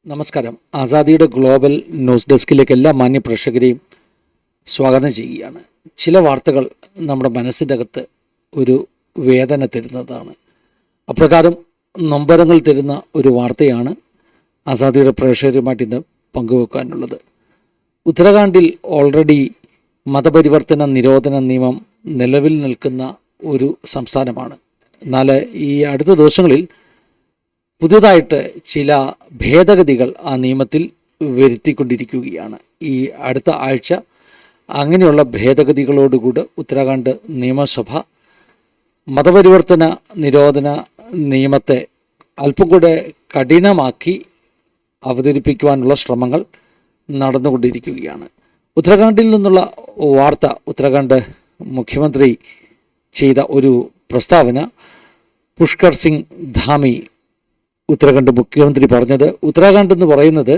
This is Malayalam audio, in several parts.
നമസ്കാരം. ആസാദിയുടെ ഗ്ലോബൽ ന്യൂസ് ഡെസ്കിലേക്ക് എല്ലാ മാന്യ പ്രേക്ഷകരെയും സ്വാഗതം ചെയ്യുകയാണ്. ചില വാർത്തകൾ നമ്മുടെ മനസ്സിൻ്റെ അകത്ത് ഒരു വേദന തരുന്നതാണ്. അപ്രകാരം നൊമ്പരങ്ങൾ തരുന്ന ഒരു വാർത്തയാണ് ആസാദിയുടെ പ്രേക്ഷകരുമായിട്ട് ഇന്ന് പങ്കുവെക്കാനുള്ളത്. ഉത്തരാഖണ്ഡിൽ ഓൾറെഡി മതപരിവർത്തന നിരോധന നിയമം നിലവിൽ നിൽക്കുന്ന ഒരു സംസ്ഥാനമാണ്. എന്നാൽ ഈ അടുത്ത ദിവസങ്ങളിൽ പുതിയതായിട്ട് ചില ഭേദഗതികൾ ആ നിയമത്തിൽ വരുത്തിക്കൊണ്ടിരിക്കുകയാണ്. ഈ അടുത്ത ആഴ്ച അങ്ങനെയുള്ള ഭേദഗതികളോടുകൂടി ഉത്തരാഖണ്ഡ് നിയമസഭ മതപരിവർത്തന നിരോധന നിയമത്തെ അല്പം കൂടെ കഠിനമാക്കി അവതരിപ്പിക്കുവാനുള്ള ശ്രമങ്ങൾ നടന്നുകൊണ്ടിരിക്കുകയാണ്. ഉത്തരാഖണ്ഡിൽ നിന്നുള്ള വാർത്ത, ഉത്തരാഖണ്ഡ് മുഖ്യമന്ത്രി ചെയ്ത ഒരു പ്രസ്താവന, പുഷ്കർ സിംഗ് ധാമി ഉത്തരാഖണ്ഡ് മുഖ്യമന്ത്രി പറഞ്ഞത്, ഉത്തരാഖണ്ഡ് എന്ന് പറയുന്നത്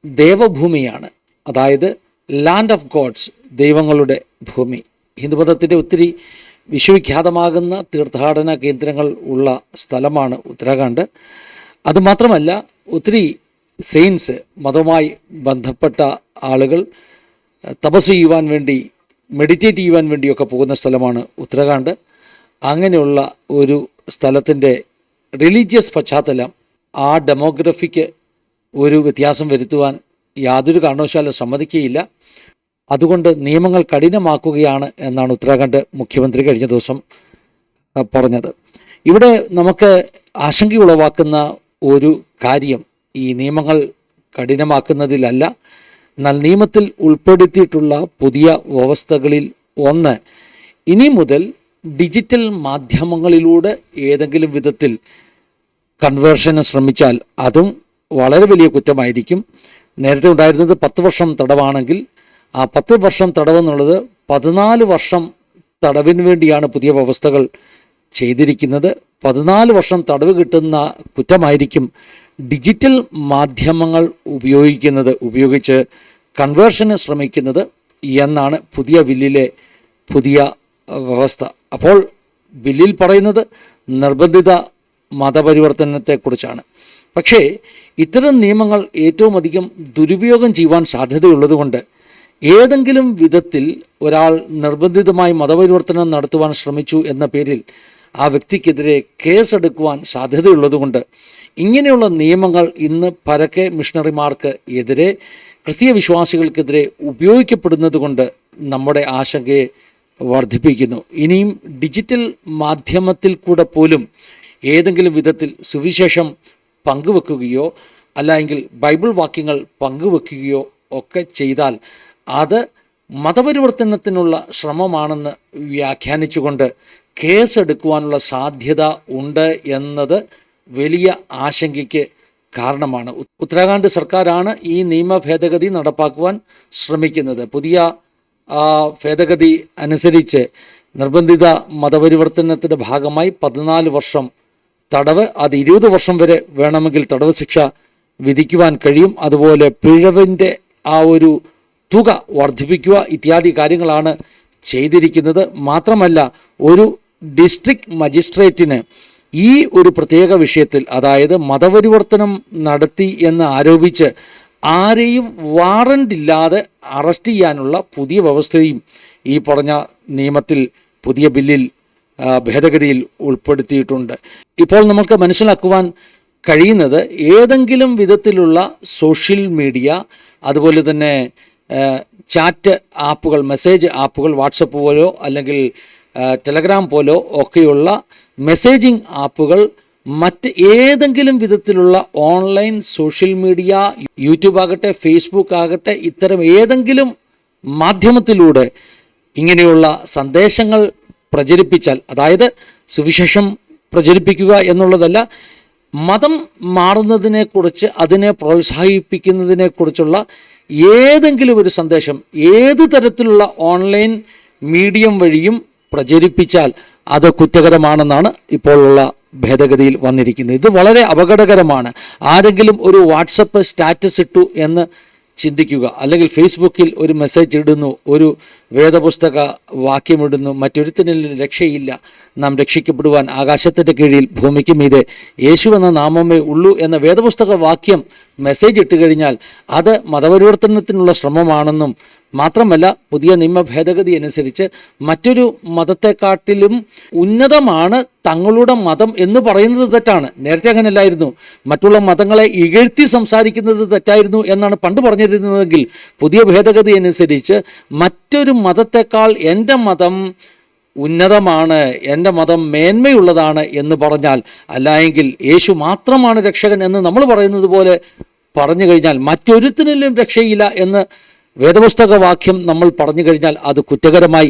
ദേവഭൂമിയാണ്, അതായത് ലാൻഡ് ഓഫ് ഗോഡ്സ്, ദൈവങ്ങളുടെ ഭൂമി. ഹിന്ദുമതത്തിൻ്റെ ഒത്തിരി വിശ്വവിഖ്യാതമാകുന്ന തീർത്ഥാടന കേന്ദ്രങ്ങൾ ഉള്ള സ്ഥലമാണ് ഉത്തരാഖണ്ഡ്. അതുമാത്രമല്ല, ഒത്തിരി സെയിൻസ്, മതവുമായി ബന്ധപ്പെട്ട ആളുകൾ തപസ് ചെയ്യുവാൻ വേണ്ടി, മെഡിറ്റേറ്റ് ചെയ്യുവാൻ വേണ്ടിയൊക്കെ പോകുന്ന സ്ഥലമാണ് ഉത്തരാഖണ്ഡ്. അങ്ങനെയുള്ള ഒരു സ്ഥലത്തിൻ്റെ റിലീജിയസ് പശ്ചാത്തലം, ആ ഡെമോഗ്രഫിക്ക് ഒരു വ്യത്യാസം വരുത്തുവാൻ യാതൊരു കാരണവശാലും സമ്മതിക്കുകയില്ല. അതുകൊണ്ട് നിയമങ്ങൾ കഠിനമാക്കുകയാണ് എന്നാണ് ഉത്തരാഖണ്ഡ് മുഖ്യമന്ത്രി കഴിഞ്ഞ ദിവസം പറഞ്ഞത്. ഇവിടെ നമുക്ക് ആശങ്കയുളവാക്കുന്ന ഒരു കാര്യം ഈ നിയമങ്ങൾ കഠിനമാക്കുന്നതിലല്ല, എന്നാൽ നിയമത്തിൽ ഉൾപ്പെടുത്തിയിട്ടുള്ള പുതിയ വ്യവസ്ഥകളിൽ ഒന്ന്, ഇനി മുതൽ ഡിജിറ്റൽ മാധ്യമങ്ങളിലൂടെ ഏതെങ്കിലും വിധത്തിൽ കൺവേർഷന് ശ്രമിച്ചാൽ അതും വളരെ വലിയ കുറ്റമായിരിക്കും. നേരത്തെ ഉണ്ടായിരുന്നത് 10 വർഷം തടവാണെങ്കിൽ ആ 10 വർഷം തടവെന്നുള്ളത് 14 വർഷം തടവിന് വേണ്ടിയാണ് പുതിയ വ്യവസ്ഥകൾ ചെയ്തിരിക്കുന്നത്. 14 വർഷം തടവ് കിട്ടുന്ന കുറ്റമായിരിക്കും ഡിജിറ്റൽ മാധ്യമങ്ങൾ ഉപയോഗിച്ച് കൺവേർഷന് ശ്രമിക്കുന്നത് എന്നാണ് പുതിയ ബില്ലിലെ പുതിയ വ്യവസ്ഥ. അപ്പോൾ ബില്ലിൽ പറയുന്നത് നിർബന്ധിത മതപരിവർത്തനത്തെക്കുറിച്ചാണ്. പക്ഷേ ഇത്തരം നിയമങ്ങൾ ഏറ്റവും അധികം ദുരുപയോഗം ചെയ്യുവാൻ സാധ്യതയുള്ളതുകൊണ്ട് ഏതെങ്കിലും വിധത്തിൽ ഒരാൾ നിർബന്ധിതമായി മതപരിവർത്തനം നടത്തുവാൻ ശ്രമിച്ചു എന്ന പേരിൽ ആ വ്യക്തിക്കെതിരെ കേസെടുക്കുവാൻ സാധ്യതയുള്ളതുകൊണ്ട് ഇങ്ങനെയുള്ള നിയമങ്ങൾ ഇന്ന് പരക്കെ മിഷണറിമാർക്ക് എതിരെ, ക്രിസ്തീയ വിശ്വാസികൾക്കെതിരെ ഉപയോഗിക്കപ്പെടുന്നത് കൊണ്ട് നമ്മുടെ ആശങ്കയെ വർദ്ധിപ്പിക്കുന്നു. ഇനിയും ഡിജിറ്റൽ മാധ്യമത്തിൽ കൂടെ പോലും ഏതെങ്കിലും വിധത്തിൽ സുവിശേഷം പങ്കുവെക്കുകയോ അല്ലെങ്കിൽ ബൈബിൾ വാക്യങ്ങൾ പങ്കുവെക്കുകയോ ഒക്കെ ചെയ്താൽ അത് മതപരിവർത്തനത്തിനുള്ള ശ്രമമാണെന്ന് വ്യാഖ്യാനിച്ചുകൊണ്ട് കേസെടുക്കുവാനുള്ള സാധ്യത ഉണ്ട് എന്നത് വലിയ ആശങ്കയ്ക്ക് കാരണമാണ്. ഉത്തരാഖണ്ഡ് സർക്കാരാണ് ഈ നിയമ ഭേദഗതി നടപ്പാക്കുവാൻ ശ്രമിക്കുന്നത്. പുതിയ ഭേദഗതി അനുസരിച്ച് നിർബന്ധിത മതപരിവർത്തനത്തിൻ്റെ ഭാഗമായി 14 വർഷം തടവ്, അത് 20 വർഷം വരെ വേണമെങ്കിൽ തടവ് ശിക്ഷ വിധിക്കുവാൻ കഴിയും. അതുപോലെ പിഴവിൻ്റെ ആ ഒരു തുക വർദ്ധിപ്പിക്കുക ഇത്യാദി കാര്യങ്ങളാണ് ചെയ്തിരിക്കുന്നത്. മാത്രമല്ല, ഒരു ഡിസ്ട്രിക്ട് മജിസ്ട്രേറ്റിന് ഈ ഒരു പ്രത്യേക വിഷയത്തിൽ, അതായത് മതപരിവർത്തനം നടത്തി എന്ന് ആരോപിച്ച് ആരെയും വാറണ്ട് ഇല്ലാതെ അറസ്റ്റ് ചെയ്യാനുള്ള പുതിയ വ്യവസ്ഥയും ഈ പറഞ്ഞ നിയമത്തിൽ, പുതിയ ബില്ലിൽ, ഭേദഗതിയിൽ ഉൾപ്പെടുത്തിയിട്ടുണ്ട്. ഇപ്പോൾ നമുക്ക് മനസ്സിലാക്കുവാൻ കഴിയുന്നത്, ഏതെങ്കിലും വിധത്തിലുള്ള സോഷ്യൽ മീഡിയ, അതുപോലെ തന്നെ ചാറ്റ് ആപ്പുകൾ, മെസ്സേജ് ആപ്പുകൾ, വാട്സപ്പ് പോലോ അല്ലെങ്കിൽ ടെലഗ്രാം പോലോ ഒക്കെയുള്ള മെസ്സേജിങ് ആപ്പുകൾ, മറ്റ് ഏതെങ്കിലും വിധത്തിലുള്ള ഓൺലൈൻ സോഷ്യൽ മീഡിയ, യൂട്യൂബ് ആകട്ടെ, ഫേസ്ബുക്ക് ആകട്ടെ, ഇത്തരം ഏതെങ്കിലും മാധ്യമത്തിലൂടെ ഇങ്ങനെയുള്ള സന്ദേശങ്ങൾ പ്രചരിപ്പിച്ചാൽ, അതായത് സുവിശേഷം പ്രചരിപ്പിക്കുക എന്നുള്ളതല്ല, മതം മാറുന്നതിനെക്കുറിച്ച്, അതിനെ പ്രോത്സാഹിപ്പിക്കുന്നതിനെക്കുറിച്ചുള്ള ഏതെങ്കിലും ഒരു സന്ദേശം ഏത് തരത്തിലുള്ള ഓൺലൈൻ മീഡിയം വഴിയും പ്രചരിപ്പിച്ചാൽ അത് കുറ്റകരമാണെന്നാണ് ഇപ്പോഴുള്ള ഭേദഗതിയിൽ വന്നിരിക്കുന്നത്. ഇത് വളരെ അപകടകരമാണ്. ആരെങ്കിലും ഒരു വാട്സപ്പ് സ്റ്റാറ്റസ് ഇട്ടു എന്ന് ചിന്തിക്കുക, അല്ലെങ്കിൽ ഫേസ്ബുക്കിൽ ഒരു മെസ്സേജ് ഇടുന്നു, ഒരു വേദപുസ്തക വാക്യമിടുന്നു, മറ്റൊരുത്തനിൽ രക്ഷയില്ല, നാം രക്ഷിക്കപ്പെടുവാൻ ആകാശത്തിൻ്റെ കീഴിൽ ഭൂമിക്ക് മീതെ യേശു എന്ന നാമമേ ഉള്ളൂ എന്ന വേദപുസ്തക വാക്യം മെസ്സേജ് ഇട്ട് കഴിഞ്ഞാൽ അത് മതപരിവർത്തനത്തിനുള്ള ശ്രമമാണെന്നും മാത്രമല്ല പുതിയ നിയമ ഭേദഗതി അനുസരിച്ച് മറ്റൊരു മതത്തെക്കാട്ടിലും ഉന്നതമാണ് തങ്ങളുടെ മതം എന്ന് പറയുന്നത് തെറ്റാണ്. നേരത്തെ അങ്ങനെയല്ലായിരുന്നു. മറ്റുള്ള മതങ്ങളെ ഇകഴ്ത്തി സംസാരിക്കുന്നത് തെറ്റായിരുന്നു എന്നാണ് പണ്ട് പറഞ്ഞിരുന്നതെങ്കിൽ പുതിയ ഭേദഗതി അനുസരിച്ച് മറ്റൊരു മതത്തെക്കാൾ എൻ്റെ മതം ഉന്നതമാണ്, എൻ്റെ മതം മേന്മയുള്ളതാണ് എന്ന് പറഞ്ഞാൽ, അല്ലായെങ്കിൽ യേശു മാത്രമാണ് രക്ഷകൻ എന്ന് നമ്മൾ പറയുന്നത് പോലെ പറഞ്ഞു കഴിഞ്ഞാൽ മറ്റൊരുത്തിനും രക്ഷയില്ല എന്ന് വേദപുസ്തക വാക്യം നമ്മൾ പറഞ്ഞു കഴിഞ്ഞാൽ അത് കുറ്റകരമായി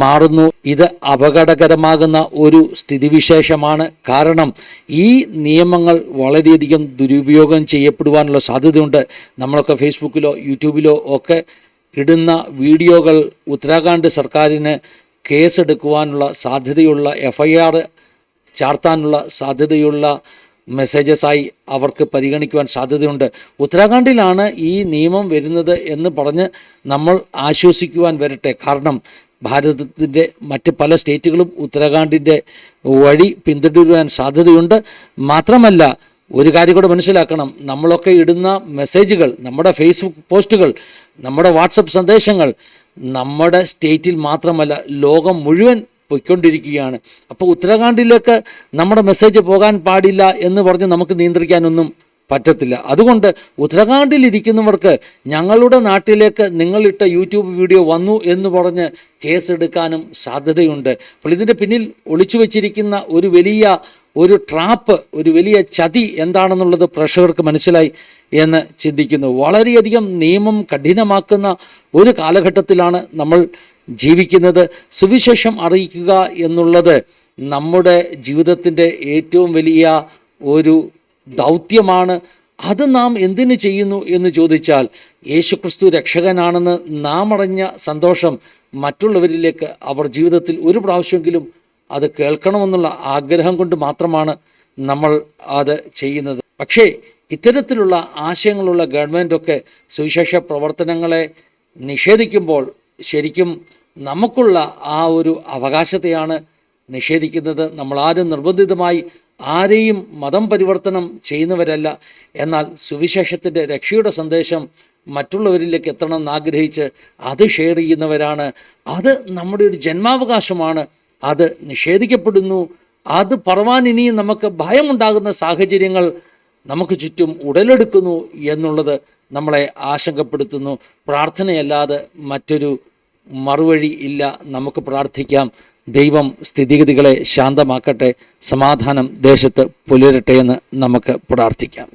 മാറുന്നു. ഇത് അപകടകരമാകുന്ന ഒരു സ്ഥിതിവിശേഷമാണ്. കാരണം ഈ നിയമങ്ങൾ വളരെയധികം ദുരുപയോഗം ചെയ്യപ്പെടുവാനുള്ള സാധ്യതയുണ്ട്. നമ്മളൊക്കെ ഫേസ്ബുക്കിലോ യൂട്യൂബിലോ ഒക്കെ ഇടുന്ന വീഡിയോകൾ ഉത്തരാഖണ്ഡ് സർക്കാരിന് കേസെടുക്കുവാനുള്ള സാധ്യതയുള്ള FIR ചാർത്താനുള്ള സാധ്യതയുള്ള മെസ്സേജസായി അവർക്ക് പരിഗണിക്കുവാൻ സാധ്യതയുണ്ട്. ഉത്തരാഖണ്ഡിലാണ് ഈ നിയമം വരുന്നത് എന്ന് പറഞ്ഞ് നമ്മൾ ആശ്വസിക്കുവാൻ വരട്ടെ. കാരണം ഭാരതത്തിൻ്റെ മറ്റ് പല സ്റ്റേറ്റുകളും ഉത്തരാഖണ്ഡിൻ്റെ വഴി പിന്തുടരുവാൻ സാധ്യതയുണ്ട്. മാത്രമല്ല ഒരു കാര്യം കൂടെ മനസ്സിലാക്കണം, നമ്മളൊക്കെ ഇടുന്ന മെസ്സേജുകൾ, നമ്മുടെ ഫേസ്ബുക്ക് പോസ്റ്റുകൾ, നമ്മുടെ വാട്സപ്പ് സന്ദേശങ്ങൾ നമ്മുടെ സ്റ്റേറ്റിൽ മാത്രമല്ല ലോകം മുഴുവൻ പോയിക്കൊണ്ടിരിക്കുകയാണ്. അപ്പോൾ ഉത്തരാഖണ്ഡിലേക്ക് നമ്മുടെ മെസ്സേജ് പോകാൻ പാടില്ല എന്ന് പറഞ്ഞ് നമുക്ക് നിയന്ത്രിക്കാനൊന്നും പറ്റത്തില്ല. അതുകൊണ്ട് ഉത്തരാഖണ്ഡിലിരിക്കുന്നവർക്ക് ഞങ്ങളുടെ നാട്ടിലേക്ക് നിങ്ങളിട്ട യൂട്യൂബ് വീഡിയോ വന്നു എന്ന് പറഞ്ഞ് കേസെടുക്കാനും സാധ്യതയുണ്ട്. അപ്പോൾ ഇതിൻ്റെ പിന്നിൽ ഒളിച്ചു വച്ചിരിക്കുന്ന ഒരു ട്രാപ്പ്, ഒരു വലിയ ചതി എന്താണെന്നുള്ളത് പ്രേക്ഷകർക്ക് മനസ്സിലായി എന്ന് ചിന്തിക്കുന്നു. വളരെയധികം നിയമം കഠിനമാക്കുന്ന ഒരു കാലഘട്ടത്തിലാണ് നമ്മൾ ജീവിക്കുന്നത്. സുവിശേഷം അറിയിക്കുക എന്നുള്ളത് നമ്മുടെ ജീവിതത്തിൻ്റെ ഏറ്റവും വലിയ ഒരു ദൗത്യമാണ്. അത് നാം എന്തിനു ചെയ്യുന്നു എന്ന് ചോദിച്ചാൽ, യേശുക്രിസ്തു രക്ഷകനാണെന്ന് നാം അറിഞ്ഞ സന്തോഷം മറ്റുള്ളവരിലേക്ക് അവർ ജീവിതത്തിൽ ഒരു പ്രാവശ്യമെങ്കിലും അത് കേൾക്കണമെന്നുള്ള ആഗ്രഹം കൊണ്ട് മാത്രമാണ് നമ്മൾ അത് ചെയ്യുന്നത്. പക്ഷേ ഇത്തരത്തിലുള്ള ആശയങ്ങളുള്ള ഗവൺമെൻറ്റൊക്കെ സുവിശേഷ പ്രവർത്തനങ്ങളെ നിഷേധിക്കുമ്പോൾ ശരിക്കും നമുക്കുള്ള ആ ഒരു അവകാശത്തെയാണ് നിഷേധിക്കുന്നത്. നമ്മളാരും നിർബന്ധിതമായി ആരെയും മതം പരിവർത്തനം ചെയ്യുന്നവരല്ല. എന്നാൽ സുവിശേഷത്തിൻ്റെ രക്ഷയുടെ സന്ദേശം മറ്റുള്ളവരിലേക്ക് എത്തണം എന്നാഗ്രഹിച്ച് അത് ഷെയർ ചെയ്യുന്നവരാണ്. അത് നമ്മുടെ ഒരു ജന്മാവകാശമാണ്. അത് നിഷേധിക്കപ്പെടുന്നു. അത് പറവാൻ ഇനിയും നമുക്ക് ഭയമുണ്ടാകുന്ന സാഹചര്യങ്ങൾ നമുക്ക് ചുറ്റും ഉടലെടുക്കുന്നു എന്നുള്ളത് നമ്മളെ ആശങ്കപ്പെടുത്തുന്നു. പ്രാർത്ഥനയല്ലാതെ മറ്റൊരു മറുവഴി ഇല്ല. നമുക്ക് പ്രാർത്ഥിക്കാം. ദൈവം സ്ഥിതിഗതികളെ ശാന്തമാക്കട്ടെ, സമാധാനം ദേശത്ത് പുലരട്ടെ എന്ന് നമുക്ക് പ്രാർത്ഥിക്കാം.